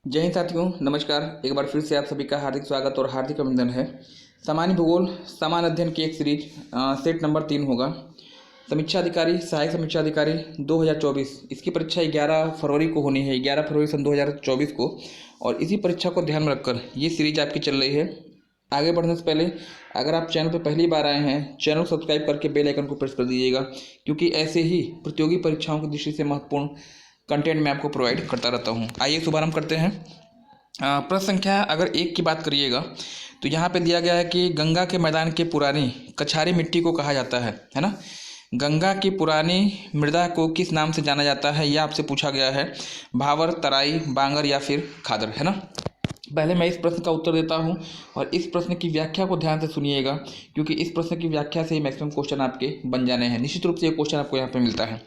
जय हिंद साथियों, नमस्कार। एक बार फिर से आप सभी का हार्दिक स्वागत और हार्दिक अभिनंदन है। सामान्य भूगोल सामान्य अध्ययन की एक सीरीज सेट नंबर 3 होगा। समीक्षा अधिकारी, सहायक समीक्षा अधिकारी 2024, इसकी परीक्षा 11 फरवरी को होनी है, 11 फरवरी सन 2024 को। और इसी परीक्षा को ध्यान में रखकर ये सीरीज आपकी चल रही है। आगे बढ़ने से पहले अगर आप चैनल पर पहली बार आए हैं, चैनल को सब्सक्राइब करके बेल आइकन को प्रेस कर दीजिएगा, क्योंकि ऐसे ही प्रतियोगी परीक्षाओं की दृष्टि से महत्वपूर्ण कंटेंट मैं आपको प्रोवाइड करता रहता हूँ। आइए शुभारंभ करते हैं। प्रश्न संख्या अगर 1 की बात करिएगा तो यहाँ पे दिया गया है कि गंगा के मैदान के पुरानी कछारी मिट्टी को कहा जाता है ना। गंगा की पुरानी मृदा को किस नाम से जाना जाता है, यह आपसे पूछा गया है। भावर, तराई, बांगर या फिर खादर, है ना। पहले मैं इस प्रश्न का उत्तर देता हूँ और इस प्रश्न की व्याख्या को ध्यान से सुनिएगा, क्योंकि इस प्रश्न की व्याख्या से ही मैक्सिमम क्वेश्चन आपके बन जाने हैं। निश्चित रूप से ये क्वेश्चन आपको यहाँ पे मिलता है।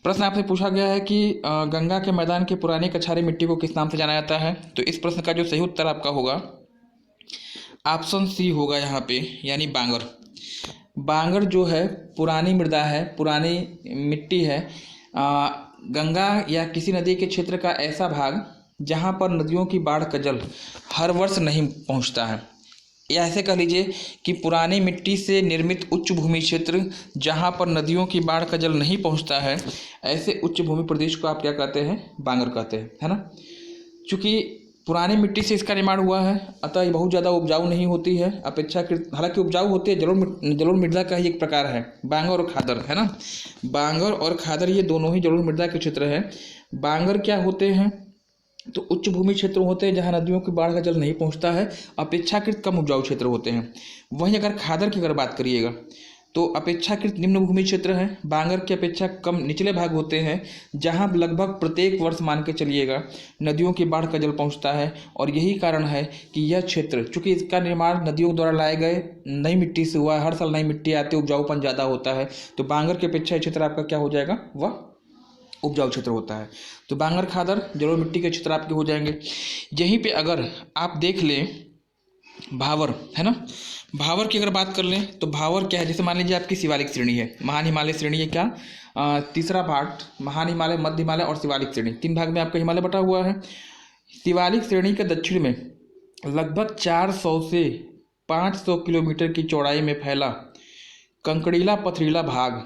प्रश्न आपसे पूछा गया है कि गंगा के मैदान की पुरानी कछारी मिट्टी को किस नाम से जाना जाता है। तो इस प्रश्न का जो सही उत्तर आपका होगा ऑप्शन सी होगा यहाँ पे, यानी बांगर। बांगर जो है पुरानी मृदा है, पुरानी मिट्टी है। गंगा या किसी नदी के क्षेत्र का ऐसा भाग जहाँ पर नदियों की बाढ़ का जल हर वर्ष नहीं पहुँचता है, या ऐसे कह लीजिए कि पुरानी मिट्टी से निर्मित उच्च भूमि क्षेत्र जहाँ पर नदियों की बाढ़ का जल नहीं पहुँचता है, ऐसे उच्च भूमि प्रदेश को आप क्या कहते हैं, बांगर कहते हैं, है ना। चूँकि पुरानी मिट्टी से इसका निर्माण हुआ है, अतः ये बहुत ज़्यादा उपजाऊ नहीं होती है अपेक्षाकृत। हालांकि उपजाऊ होती है, जलोढ़ मृदा का ही एक प्रकार है बांगर और खादर, है ना। बांगर और खादर ये दोनों ही जलोढ़ मृदा के क्षेत्र है। बांगर क्या होते हैं, तो उच्च भूमि क्षेत्र होते हैं जहां नदियों की बाढ़ का जल नहीं पहुंचता है, अपेक्षाकृत कम उपजाऊ क्षेत्र होते हैं। वहीं अगर खादर की अगर बात करिएगा तो अपेक्षाकृत निम्न भूमि क्षेत्र है। बांगर की अपेक्षा कम निचले भाग होते हैं जहां लगभग प्रत्येक वर्ष मान के चलिएगा नदियों की बाढ़ का जल पहुंचता है। और यही कारण है कि यह क्षेत्र, चूंकि इसका निर्माण नदियों द्वारा लाए गए नई मिट्टी से हुआ है, हर साल नई मिट्टी आती है, उपजाऊपन ज़्यादा होता है, तो बांगर की अपेक्षा क्षेत्र आपका क्या हो जाएगा, वह उपजाऊ क्षेत्र होता है। तो बांगर, खादर जलोढ़ मिट्टी के क्षेत्र आपके हो जाएंगे। यहीं पे अगर आप देख लें भावर, है ना, भावर की अगर बात कर लें तो भावर क्या है, जैसे मान लीजिए आपकी शिवालिक श्रेणी है, महान हिमालय श्रेणी है क्या, तीसरा पार्ट महान हिमालय, मध्य हिमालय और शिवालिक श्रेणी, 3 भाग में आपका हिमालय बटा हुआ है। शिवालिक श्रेणी के दक्षिण में लगभग 400 से 500 किलोमीटर की चौड़ाई में फैला कंकड़ीला पथरीला भाग,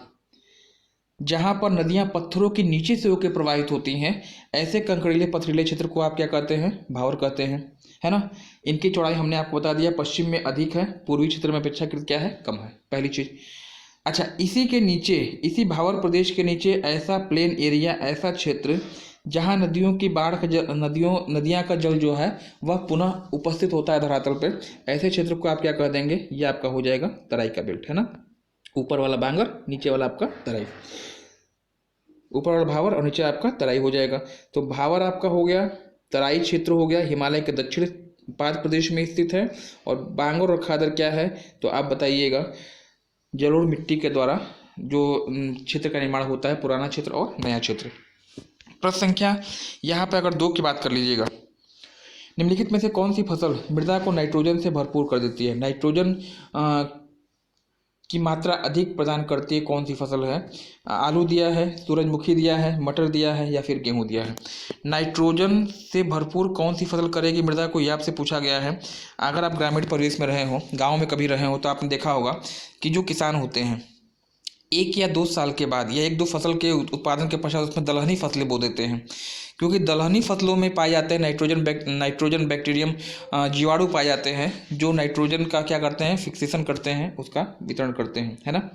जहाँ पर नदियाँ पत्थरों के नीचे से होकर प्रवाहित होती हैं, ऐसे कंकड़ीले पथरीले क्षेत्र को आप क्या कहते हैं, भावर कहते हैं, है ना। इनकी चौड़ाई हमने आपको बता दिया, पश्चिम में अधिक है, पूर्वी क्षेत्र में अपेक्षाकृत क्या है, कम है, पहली चीज़। अच्छा, इसी के नीचे, इसी भावर प्रदेश के नीचे ऐसा प्लेन एरिया, ऐसा क्षेत्र जहाँ नदियों की बाढ़ का जल, नदियाँ का जल जो है वह पुनः उपस्थित होता है धरातल पर, ऐसे क्षेत्र को आप क्या कह देंगे, ये आपका हो जाएगा तराई का बेल्ट, है ना। ऊपर वाला बांगर, नीचे वाला आपका तराई, ऊपर वाला भावर और नीचे आपका तराई हो जाएगा। तो भावर आपका हो गया, तराई क्षेत्र हो गया, हिमालय के दक्षिण पाद प्रदेश में स्थित है। और बांगर और खादर क्या है, तो आप बताइएगा, जलोढ़ मिट्टी के द्वारा जो क्षेत्र का निर्माण होता है, पुराना क्षेत्र और नया क्षेत्र। प्रश्न संख्या यहाँ पर अगर 2 की बात कर लीजिएगा, निम्नलिखित में से कौन सी फसल मृदा को नाइट्रोजन से भरपूर कर देती है, नाइट्रोजन की मात्रा अधिक प्रदान करती है, कौन सी फसल है। आलू दिया है, सूरजमुखी दिया है, मटर दिया है या फिर गेहूं दिया है। नाइट्रोजन से भरपूर कौन सी फसल करेगी मृदा को, ये आपसे पूछा गया है। अगर आप ग्रामीण परिवेश में रहे हो, गांव में कभी रहे हो, तो आपने देखा होगा कि जो किसान होते हैं 1 या 2 साल के बाद या 1-2 फसल के उत्पादन के पश्चात उसमें दलहनी फसलें बो देते हैं, क्योंकि दलहनी फसलों में पाए जाते हैं नाइट्रोजन बैक्टीरियम जीवाणु पाए जाते हैं, जो नाइट्रोजन का क्या करते हैं, फिक्सेशन करते हैं, उसका वितरण करते हैं, है ना।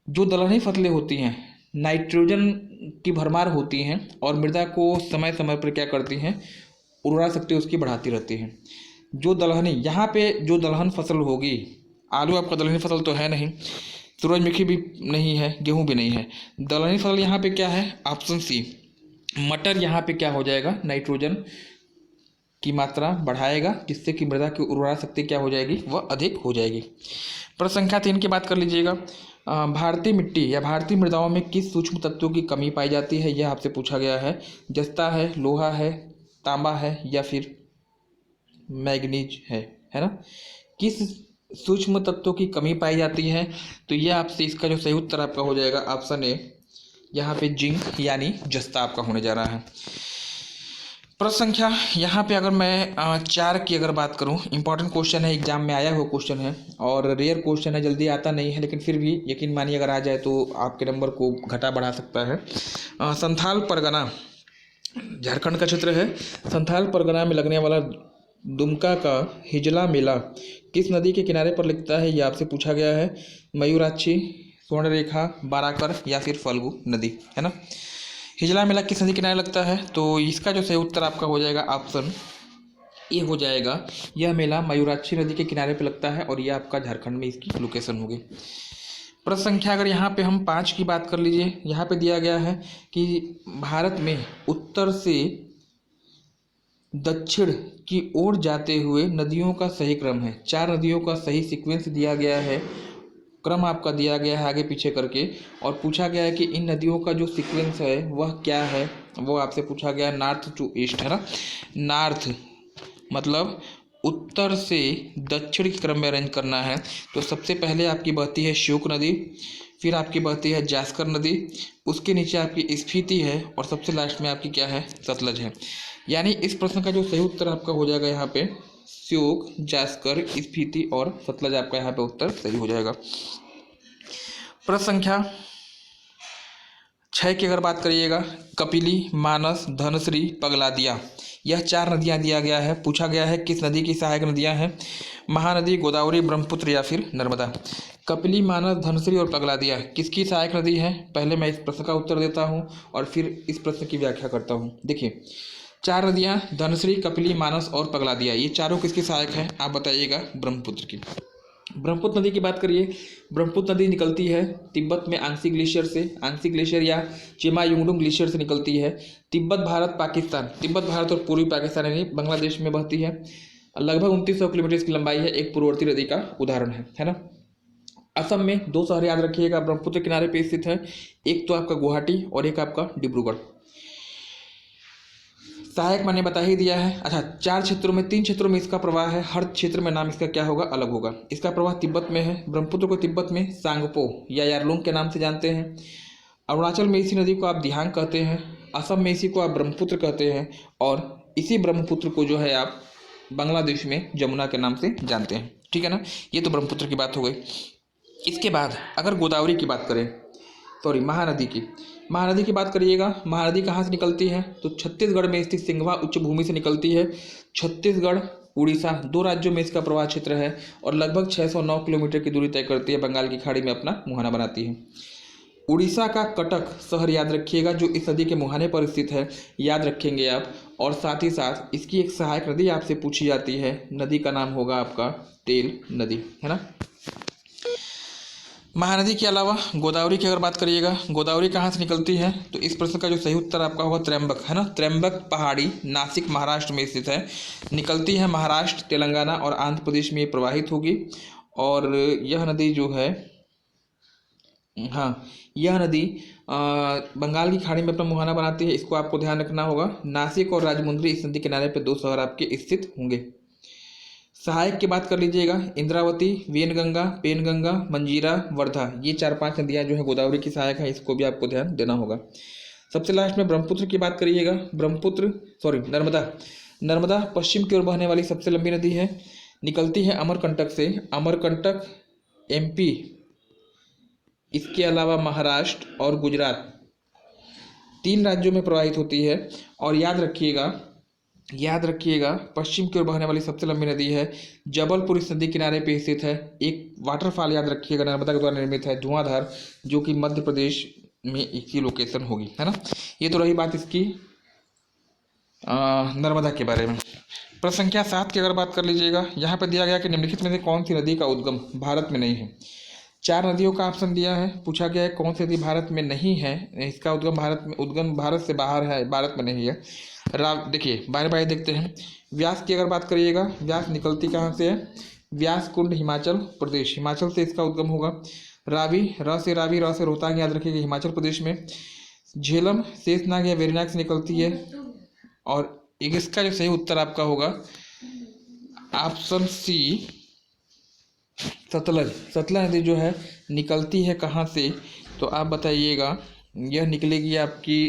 जो दलहनी फसलें होती हैं नाइट्रोजन की भरमार होती हैं और मृदा को समय समय पर क्या करती हैं, उर्वरा शक्ति उसकी बढ़ाती रहती है। जो दलहनी, यहाँ पे जो दलहन फसल होगी, आलू आपका दलहनी फसल तो है नहीं, सूरजमुखी भी नहीं है, गेहूं भी नहीं है, दलहनी फसल यहाँ पे क्या है, ऑप्शन सी मटर। यहाँ पे क्या हो जाएगा, नाइट्रोजन की मात्रा बढ़ाएगा, जिससे कि मृदा की उर्वरा शक्ति क्या हो जाएगी, वह अधिक हो जाएगी। प्रश्न संख्या 3 की बात कर लीजिएगा, भारतीय मिट्टी या भारतीय मृदाओं में किस सूक्ष्म तत्वों की कमी पाई जाती है, यह आपसे पूछा गया है। जस्ता है, लोहा है, तांबा है या फिर मैग्नीज है ना। किस सूक्ष्म तत्वों की कमी पाई जाती है, तो यह आपसे, इसका जो सही उत्तर आपका हो जाएगा ऑप्शन ए, यहाँ पे जिंक यानी जस्ता आपका होने जा रहा है। प्रश्न संख्या यहाँ पे अगर मैं 4 की अगर बात करूँ, इंपॉर्टेंट क्वेश्चन है, एग्जाम में आया हुआ क्वेश्चन है और रेयर क्वेश्चन है, जल्दी आता नहीं है, लेकिन फिर भी यकीन मानिए अगर आ जाए तो आपके नंबर को घटा बढ़ा सकता है। संथाल परगना झारखंड का क्षेत्र है। संथाल परगना में लगने वाला दुमका का हिजला मेला किस नदी के किनारे पर लगता है, ये आपसे पूछा गया है। मयूराक्षी, स्वर्णरेखा, बाराकर या फिर फल्गु नदी, है ना। हिजला मेला किस नदी के किनारे लगता है, तो इसका जो सही उत्तर आपका हो जाएगा ऑप्शन ए हो जाएगा। यह मेला मयूराक्षी नदी के किनारे पर लगता है और यह आपका झारखंड में इसकी लोकेशन होगी। प्रश्न संख्या अगर यहाँ पे हम 5 की बात कर लीजिए, यहाँ पे दिया गया है कि भारत में उत्तर से दक्षिण की ओर जाते हुए नदियों का सही क्रम है। 4 नदियों का सही सीक्वेंस दिया गया है, क्रम आपका दिया गया है आगे पीछे करके, और पूछा गया है कि इन नदियों का जो सीक्वेंस है वह क्या है, वो आपसे पूछा गया है नॉर्थ टू ईस्ट, है ना। नॉर्थ मतलब उत्तर से दक्षिण के क्रम में अरेंज करना है। तो सबसे पहले आपकी बहती है श्योक नदी, फिर आपकी बहती है जास्कर नदी, उसके नीचे आपकी स्फीति है और सबसे लास्ट में आपकी क्या है, सतलज है। यानी इस प्रश्न का जो सही उत्तर आपका हो जाएगा यहाँ पे श्योक, जास्कर, स्फीति और सतलज, आपका यहाँ पे उत्तर सही हो जाएगा। प्रश्न संख्या 6 की अगर बात करिएगा, कपिली, मानस, धनश्री, पगलादिया, यह 4 नदियां दिया गया है। पूछा गया है किस नदी की सहायक नदियां हैं, महानदी, गोदावरी, ब्रह्मपुत्र या फिर नर्मदा। कपिली, मानस, धनश्री और पगलादिया किसकी सहायक नदी है, पहले मैं इस प्रश्न का उत्तर देता हूं और फिर इस प्रश्न की व्याख्या करता हूं। देखिए 4 नदियां धनश्री, कपिली, मानस और पगलादिया, ये चारों किसकी सहायक है, आप बताइएगा, ब्रह्मपुत्र की। ब्रह्मपुत्र नदी की बात करिए, ब्रह्मपुत्र नदी निकलती है तिब्बत में आंसी ग्लेशियर से, आंसी ग्लेशियर या चिमायुंगडुंग ग्लेशियर से निकलती है। तिब्बत भारत पाकिस्तान, तिब्बत भारत और पूर्वी पाकिस्तान यानी बांग्लादेश में बहती है। लगभग 2900 किलोमीटर की लंबाई है, एक पूर्ववर्ती नदी का उदाहरण है ना। असम में 2 शहर याद रखिएगा ब्रह्मपुत्र किनारे पर स्थित है, एक तो आपका गुवाहाटी और एक आपका डिब्रूगढ़। सहायक मैंने बता ही दिया है। अच्छा, 4 क्षेत्रों में 3 क्षेत्रों में इसका प्रवाह है, हर क्षेत्र में नाम इसका क्या होगा, अलग होगा। इसका प्रवाह तिब्बत में है, ब्रह्मपुत्र को तिब्बत में सांगपो या यारलुंग के नाम से जानते हैं। अरुणाचल में इसी नदी को आप दिहांग कहते हैं, असम में इसी को आप ब्रह्मपुत्र कहते हैं और इसी ब्रह्मपुत्र को जो है आप बांग्लादेश में जमुना के नाम से जानते हैं, ठीक है ना। ये तो ब्रह्मपुत्र की बात हो गई। इसके बाद अगर गोदावरी की बात करें, सॉरी महानदी की बात करिएगा, महानदी कहाँ से निकलती है, तो छत्तीसगढ़ में स्थित सिंघवा उच्च भूमि से निकलती है। छत्तीसगढ़, उड़ीसा 2 राज्यों में इसका प्रवाह क्षेत्र है और लगभग 609 किलोमीटर की दूरी तय करती है, बंगाल की खाड़ी में अपना मुहाना बनाती है। उड़ीसा का कटक शहर याद रखिएगा, जो इस नदी के मुहाने पर स्थित है, याद रखेंगे आप। और साथ ही साथ इसकी एक सहायक नदी आपसे पूछी जाती है, नदी का नाम होगा आपका तेल नदी, है ना। महानदी के अलावा गोदावरी की अगर बात करिएगा, गोदावरी कहाँ से निकलती है, तो इस प्रश्न का जो सही उत्तर आपका होगा त्र्यंबक, है ना। त्र्यंबक पहाड़ी नासिक महाराष्ट्र में स्थित है, निकलती है महाराष्ट्र, तेलंगाना और आंध्र प्रदेश में प्रवाहित होगी। और यह नदी जो है, हाँ, यह नदी बंगाल की खाड़ी में अपना मुहाना बनाती है, इसको आपको ध्यान रखना होगा। नासिक और राजमुंद्री इस नदी किनारे पर 2 शहर आपके स्थित होंगे। सहायक की बात कर लीजिएगा, इंद्रावती, वेनगंगा, पेनगंगा, मंजीरा, वर्धा, ये 4-5 नदियाँ जो है गोदावरी की सहायक है, इसको भी आपको ध्यान देना होगा। सबसे लास्ट में ब्रह्मपुत्र की बात करिएगा, नर्मदा पश्चिम की ओर बहने वाली सबसे लंबी नदी है, निकलती है अमरकंटक से, अमरकंटक MP, इसके अलावा महाराष्ट्र और गुजरात 3 राज्यों में प्रवाहित होती है। और याद रखिएगा पश्चिम की ओर बहने वाली सबसे लंबी नदी है, जबलपुर इस नदी किनारे पे स्थित है। एक वाटरफॉल याद रखिएगा नर्मदा के द्वारा निर्मित है, धुआंधार, जो कि मध्य प्रदेश में इसकी लोकेशन होगी, है ना। ये तो रही बात इसकी नर्मदा के बारे में। प्रश्न संख्या 7 की अगर बात कर लीजिएगा, यहाँ पर दिया गया कि निम्नलिखित में से कौन सी नदी का उद्गम भारत में नहीं है। 4 नदियों का ऑप्शन दिया है, पूछा गया है कौन सी नदी भारत में नहीं है, इसका उद्गम भारत से बाहर है, भारत में नहीं है। देखिए बारी बारी देखते हैं। व्यास की अगर बात करिएगा, व्यास निकलती कहाँ से है, व्यास कुंड हिमाचल प्रदेश, हिमाचल से इसका उद्गम होगा। रावी, र से रोहतांग याद रखिएगा, हिमाचल प्रदेश में। झेलम शेषनाग या वेरिनाग से निकलती है। और इसका जो सही उत्तर आपका होगा ऑप्शन C, सतलज नदी जो है निकलती है कहाँ से, तो आप बताइएगा यह निकलेगी आपकी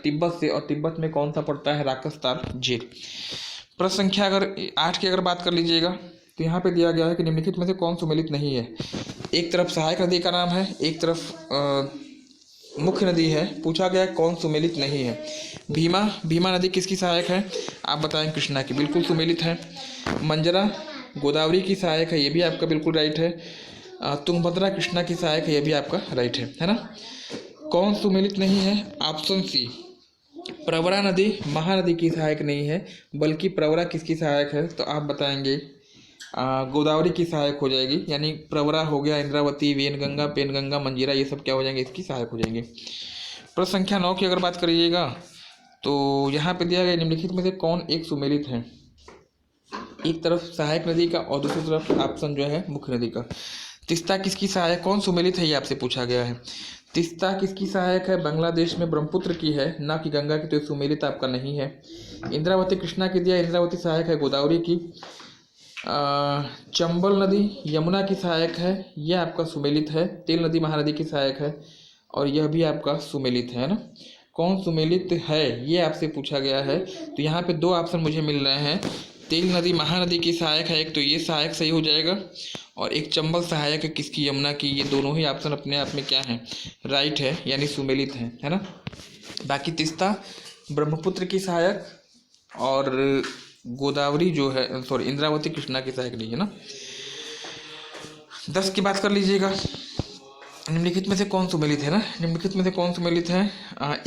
तिब्बत से, और तिब्बत में कौन सा पड़ता है, राकस्तार झील। प्रश्न संख्या अगर 8 की अगर बात कर लीजिएगा, तो यहाँ पे दिया गया है कि निम्नलिखित में से कौन सुमेलित नहीं है। एक तरफ सहायक नदी का नाम है, एक तरफ मुख्य नदी है, पूछा गया कौन सुमेलित नहीं है। भीमा नदी किसकी सहायक है, आप बताएं, कृष्णा की, बिल्कुल सुमेलित है। मंजरा गोदावरी की सहायक है, ये भी आपका बिल्कुल राइट है। तुंगभद्रा कृष्णा की सहायक है, ये भी आपका राइट है ना। कौन सुमेलित नहीं है, ऑप्शन सी, प्रवरा नदी महानदी की सहायक नहीं है, बल्कि प्रवरा किसकी सहायक है, तो आप बताएंगे गोदावरी की सहायक हो जाएगी। यानी प्रवरा हो गया, इंद्रावती, वेनगंगा, पेनगंगा, मंजीरा, ये सब क्या हो जाएंगे, इसकी सहायक हो जाएंगे। प्रश्न संख्या 9 की अगर बात करिएगा, तो यहाँ पे दिया गया निम्नलिखित में से कौन एक सुमेलित है। एक तरफ सहायक नदी का और दूसरी तरफ ऑप्शन जो है मुख्य नदी का। तिस्ता किसकी सहायक, कौन सुमेलित है, ये आपसे पूछा गया है। तिस्ता किसकी सहायक है, बांग्लादेश में ब्रह्मपुत्र की है, ना कि गंगा की, तो सुमेलित आपका नहीं है। इंद्रावती कृष्णा की दिया, इंद्रावती सहायक है गोदावरी की। चंबल नदी यमुना की सहायक है, यह आपका सुमेलित है। तेल नदी महानदी की सहायक है, और यह भी आपका सुमेलित है ना। कौन सुमेलित है, ये आपसे पूछा गया है। तो यहाँ पे दो ऑप्शन मुझे मिल रहे हैं, तेल नदी महानदी की सहायक है एक, तो ये सहायक सही हो जाएगा, और एक चंबल सहायक है किसकी, यमुना की। ये दोनों ही ऑप्शन अपने आप में क्या है, राइट है, यानी सुमेलित है ना। बाकी तिस्ता ब्रह्मपुत्र की सहायक, और गोदावरी जो है, सॉरी, इंद्रावती कृष्णा की सहायक नहीं है ना। 10 की बात कर लीजिएगा, निम्नलिखित में से कौन सुमेलित है ना। निम्नलिखित में से कौन सुमेलित है,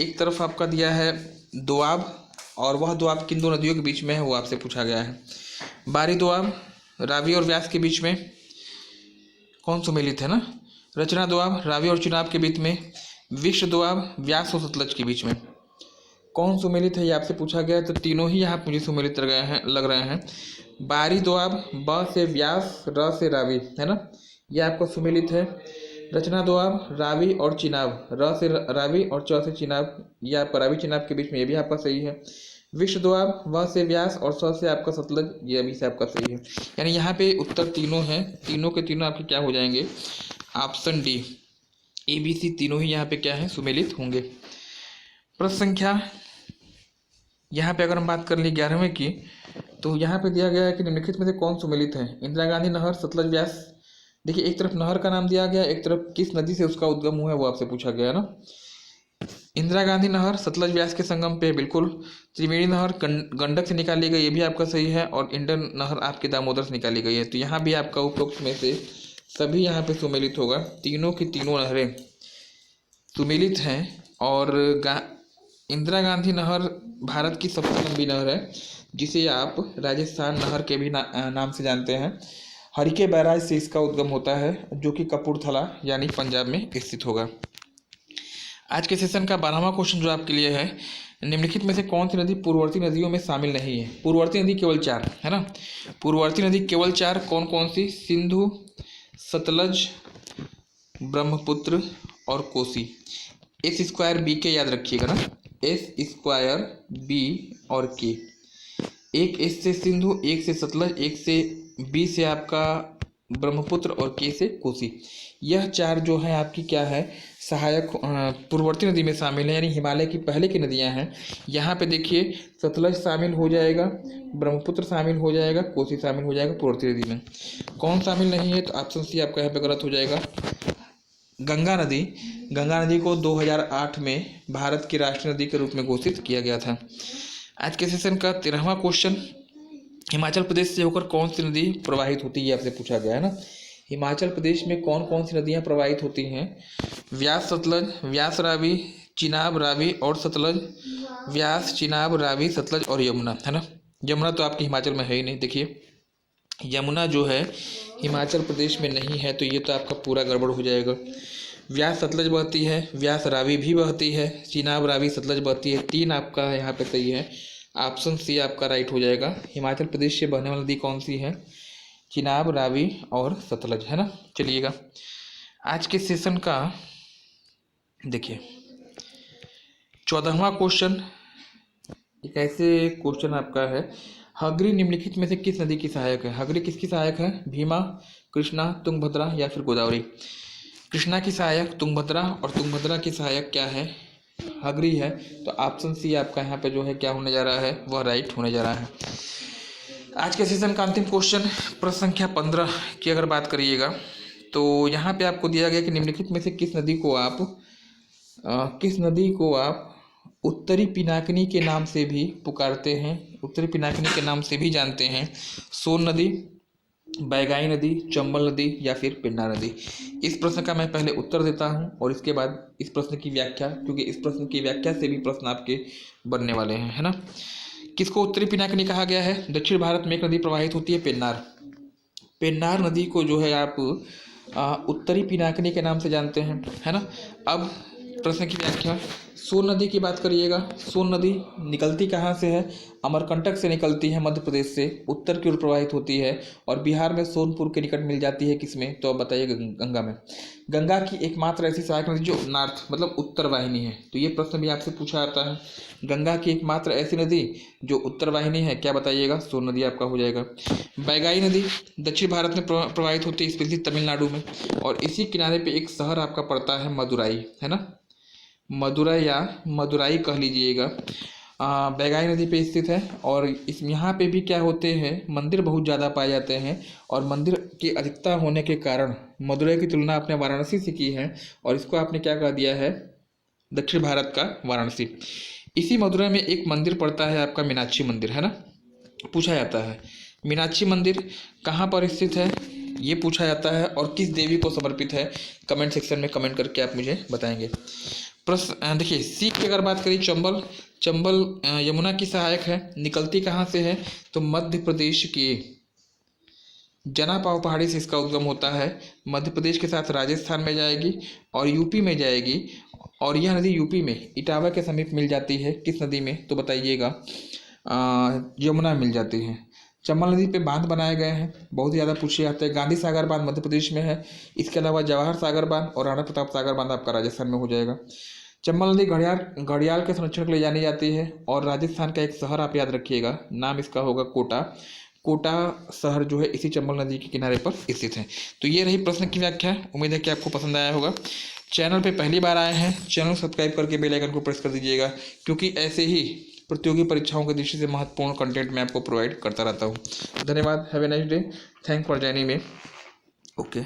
एक तरफ आपका दिया है दोआब, और वह दोआब किन दो नदियों के बीच में है, वो आपसे पूछा गया है। बारी दोआब रावी और व्यास के बीच में कौन सुमेलित है ना। रचना दोआब रावी और चिनाब के बीच में। विश्व दोआब व्यास और सतलज के बीच में कौन सुमेलित है, ये आपसे पूछा गया है। तो तीनों ही यहाँ मुझे सुमेलित लग रहे हैं। बारी दोआब ब से व्यास, र से रावी, है ना, ये आपका सुमेलित है। रचना दोआब रावी और चिनाब, र से रावी और च से चिनाब, ये आपका रावी चिनाब के बीच में, ये भी आपका सही है। विश्व दोआब व से व्यास और स से आपका सतलज, ये भी से आपका सही है। यानी यहाँ पे उत्तर तीनों हैं, तीनों के तीनों आपके क्या हो जाएंगे, ऑप्शन डी, ABC तीनों ही यहाँ पे क्या है, सुमेलित होंगे। प्रश्न संख्या यहाँ पे अगर हम बात कर ली 11वें की, तो यहाँ पे दिया गया है कि निम्नलिखित में से कौन सुमेलित है। इंदिरा गांधी नहर, सतलज, व्यास। देखिए, एक तरफ नहर का नाम दिया गया, एक तरफ किस नदी से उसका उद्गम हुआ है वो आपसे पूछा गया है ना। इंदिरा गांधी नहर सतलज व्यास के संगम पे, बिल्कुल। त्रिवेणी नहर गंडक से निकाली गई, ये भी आपका सही है। और इंडन नहर आपके दामोदर से निकाली गई है। तो यहाँ भी आपका उपरोक्त में से सभी यहाँ पे सुमेलित होगा। तीनों की तीनों नहरें सुमेलित हैं। और इंदिरा गांधी नहर भारत की सबसे लंबी नहर है, जिसे आप राजस्थान नहर के भी नाम से जानते हैं। हरिके बैराज से इसका उद्गम होता है, जो कि कपूरथला यानी पंजाब में स्थित होगा। आज के सेशन का 12वां क्वेश्चन जो आपके लिए है, निम्नलिखित में से कौन सी नदी पूर्ववर्ती नदियों में शामिल नहीं है। पूर्ववर्ती नदी केवल 4 है ना। पूर्ववर्ती नदी केवल 4 कौन कौन सी, सिंधु, सतलज, ब्रह्मपुत्र और कोसी। S²B के याद रखिएगा ना, S²B और K। एक S से सिंधु, एक से सतलज, एक से B से आपका ब्रह्मपुत्र और K से कोसी। यह 4 जो है आपकी क्या है, सहायक पूर्ववर्ती नदी में शामिल है, यानी हिमालय की पहले की नदियां हैं। यहाँ पे देखिए, सतलज शामिल हो जाएगा, ब्रह्मपुत्र शामिल हो जाएगा, कोसी शामिल हो जाएगा पूर्ववर्ती नदी में। कौन शामिल नहीं है, तो ऑप्शन सी आपका यहाँ पे गलत हो जाएगा। गंगा नदी को 2008 में भारत की राष्ट्रीय नदी के रूप में घोषित किया गया था। आज के सेशन का 13वां क्वेश्चन, हिमाचल प्रदेश से होकर कौन सी नदी प्रवाहित होती है, आपसे पूछा गया है ना। हिमाचल प्रदेश में कौन कौन सी नदियां प्रवाहित होती हैं। व्यास, सतलज, व्यास, रावी, चिनाब, रावी और सतलज। व्यास, चिनाब, रावी, सतलज और यमुना, है ना। यमुना तो आपके हिमाचल में है ही नहीं। देखिए, यमुना जो है हिमाचल प्रदेश में नहीं है, तो ये तो आपका पूरा गड़बड़ हो जाएगा। व्यास सतलज बहती है, व्यास रावी भी बहती है, चिनाब रावी सतलज बहती है। 3 आपका यहाँ पे सही है, ऑप्शन सी आपका राइट हो जाएगा। हिमाचल प्रदेश से बहने वाली नदी कौन सी है, चिनाब, रावी और सतलज, है ना। चलिएगा, आज के सेशन का देखिए 14वां क्वेश्चन, एक ऐसे क्वेश्चन आपका है, हगरी निम्नलिखित में से किस नदी की सहायक है। हगरी किसकी सहायक है, भीमा, कृष्णा, तुंगभद्रा या फिर गोदावरी। कृष्णा की सहायक तुंगभद्रा और तुंगभद्रा की सहायक क्या है, हगरी है। तो ऑप्शन सी आपका यहाँ पे जो है क्या होने जा रहा है, वह राइट होने जा रहा है। आज के सेशन का अंतिम क्वेश्चन प्रश्न संख्या 15 की अगर बात करिएगा तो यहाँ पे आपको दिया गया कि निम्नलिखित में से किस नदी को आप उत्तरी पिनाकिनी के नाम से भी पुकारते हैं, उत्तरी पिनाकिनी के नाम से भी जानते हैं। सोन नदी, बैगाई नदी, चंबल नदी या फिर पेन्नार नदी। इस प्रश्न का मैं पहले उत्तर देता हूं और इसके बाद इस प्रश्न की व्याख्या, क्योंकि इस प्रश्न की व्याख्या से भी प्रश्न आपके बनने वाले हैं, है ना। किसको उत्तरी पिनाकिनी कहा गया है? दक्षिण भारत में एक नदी प्रवाहित होती है पेन्नार। पेन्नार नदी को जो है आप उत्तरी पिनाकिनी के नाम से जानते हैं, है ना। अब प्रश्न की व्याख्या, सोन नदी की बात करिएगा। सोन नदी निकलती कहाँ से है? अमरकंटक से निकलती है, मध्य प्रदेश से उत्तर की ओर प्रवाहित होती है और बिहार में सोनपुर के निकट मिल जाती है। किसमें? तो अब बताइए, गंगा में। गंगा की एकमात्र ऐसी सहायक नदी जो नॉर्थ मतलब उत्तर वाहिनी है, तो ये प्रश्न भी आपसे पूछा जाता है। गंगा की एकमात्र ऐसी नदी जो उत्तर वाहिनी है, क्या बताइएगा? सोन नदी आपका हो जाएगा। बैगाई नदी दक्षिण भारत में प्रवाहित होती है, स्पेशली तमिलनाडु में, और इसी किनारे पे एक शहर आपका पड़ता है मदुराई, है ना। मदुराई या मदुराई कह लीजिएगा, बैगाई नदी पे स्थित है। और इस यहाँ पे भी क्या होते हैं, मंदिर बहुत ज़्यादा पाए जाते हैं और मंदिर की अधिकता होने के कारण मदुराई की तुलना आपने वाराणसी से की है और इसको आपने क्या कह दिया है, दक्षिण भारत का वाराणसी। इसी मदुराई में एक मंदिर पड़ता है आपका मीनाक्षी मंदिर, है ना। पूछा जाता है मीनाक्षी मंदिर कहाँ पर स्थित है, ये पूछा जाता है और किस देवी को समर्पित है। कमेंट सेक्शन में कमेंट करके आप मुझे बताएंगे। प्रश्न देखिए, सी की अगर बात करें, चंबल यमुना की सहायक है। निकलती कहाँ से है? तो मध्य प्रदेश के जनापाव पहाड़ी से इसका उद्गम होता है। मध्य प्रदेश के साथ राजस्थान में जाएगी और यूपी में जाएगी, और यह नदी यूपी में इटावा के समीप मिल जाती है। किस नदी में? तो बताइएगा, यमुना मिल जाती है। चंबल नदी पे बांध बनाए गए हैं, बहुत ज़्यादा पूछे जाते हैं। गांधी सागर बांध मध्य प्रदेश में है। इसके अलावा जवाहर सागर बांध और राणा प्रताप सागर बांध आपका राजस्थान में हो जाएगा। चंबल नदी घड़ियाल के संरक्षण के लिए जानी जाती है और राजस्थान का एक शहर आप याद रखिएगा, नाम इसका होगा कोटा। कोटा शहर जो है इसी चंबल नदी के किनारे पर स्थित है। तो ये रही प्रश्न की व्याख्या। उम्मीद है कि आपको पसंद आया होगा। चैनल पे पहली बार आए हैं, चैनल सब्सक्राइब करके बेल आइकन को प्रेस कर दीजिएगा, क्योंकि ऐसे ही प्रतियोगी परीक्षाओं की दृष्टि से महत्वपूर्ण कंटेंट मैं आपको प्रोवाइड करता रहता हूँ। धन्यवाद। Have a nice day. Thank for joining me. Okay.